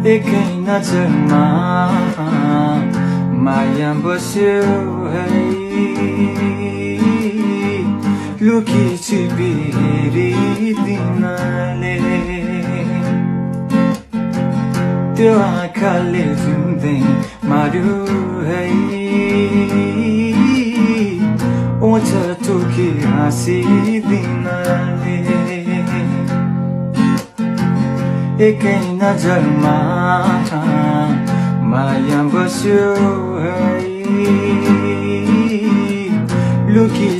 एक नजरमा माया बस्यो है लुकी छिपी हेरिदिनले त्यो आँखाले झुम्दै मार्यो है ओछ टोकी हाँसिदिनले एकै नजरमा माया बस्यो है लुकी